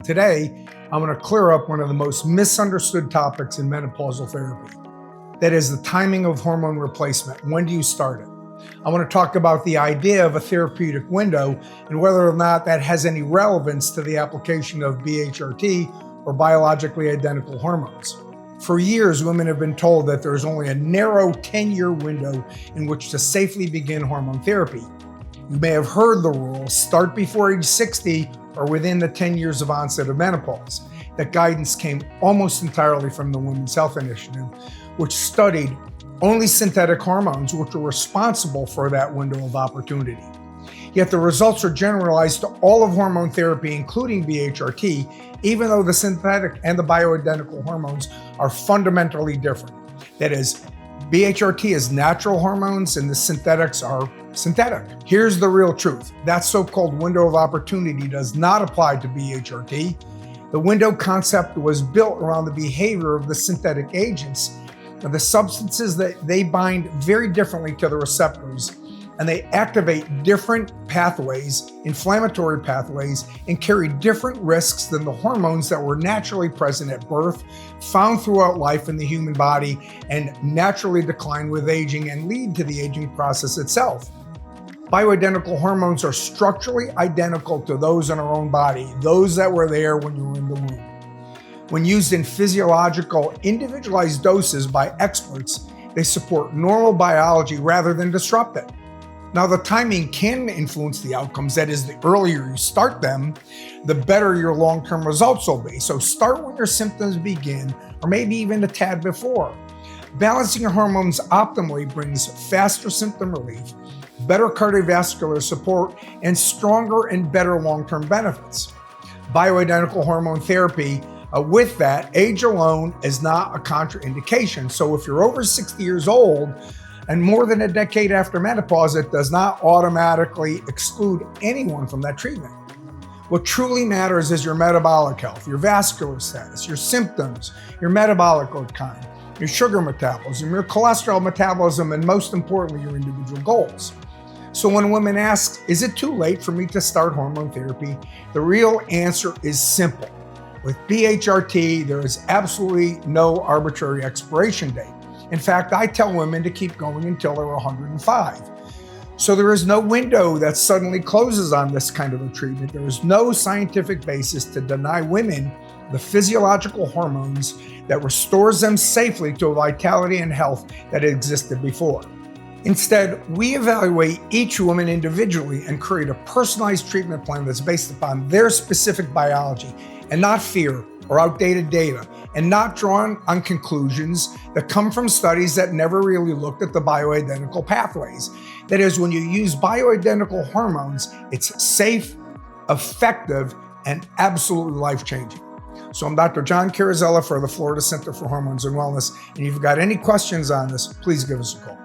Today, I'm going to clear up one of the most misunderstood topics in menopausal therapy. That is the timing of hormone replacement. When do you start it? I want to talk about the idea of a therapeutic window and whether or not that has any relevance to the application of BHRT or biologically identical hormones. For years, women have been told that there is only a narrow 10-year window in which to safely begin hormone therapy. You may have heard the rule, start before age 60 or within the 10 years of onset of menopause. That guidance came almost entirely from the Women's Health Initiative, which studied only synthetic hormones which are responsible for that window of opportunity. Yet the results are generalized to all of hormone therapy, including BHRT, even though the synthetic and the bioidentical hormones are fundamentally different. That is, BHRT is natural hormones and the synthetics are synthetic. Here's the real truth. That so-called window of opportunity does not apply to BHRT. The window concept was built around the behavior of the synthetic agents. The substances that they bind very differently to the receptors, and they activate different pathways, inflammatory pathways, and carry different risks than the hormones that were naturally present at birth, found throughout life in the human body, and naturally decline with aging and lead to the aging process itself. Bioidentical hormones are structurally identical to those in our own body, those that were there when you were in the womb. When used in physiological, individualized doses by experts, they support normal biology rather than disrupt it. Now, the timing can influence the outcomes. That is, the earlier you start them, the better your long-term results will be. So start when your symptoms begin, or maybe even a tad before. Balancing your hormones optimally brings faster symptom relief, better cardiovascular support, and stronger and better long-term benefits. Bioidentical hormone therapy, with that, age alone is not a contraindication. So if you're over 60 years old and more than a decade after menopause, it does not automatically exclude anyone from that treatment. What truly matters is your metabolic health, your vascular status, your symptoms, your metabolic kind, your sugar metabolism, your cholesterol metabolism, and most importantly, your individual goals. So when women ask, is it too late for me to start hormone therapy? The real answer is simple. With BHRT, there is absolutely no arbitrary expiration date. In fact, I tell women to keep going until they're 105. So there is no window that suddenly closes on this kind of a treatment. There is no scientific basis to deny women the physiological hormones that restores them safely to a vitality and health that existed before. Instead, we evaluate each woman individually and create a personalized treatment plan that's based upon their specific biology and not fear or outdated data, and not drawn on conclusions that come from studies that never really looked at the bioidentical pathways. That is, when you use bioidentical hormones, it's safe, effective, and absolutely life-changing. So I'm Dr. John Carrozzella for the Florida Center for Hormones and Wellness, and if you've got any questions on this, please give us a call.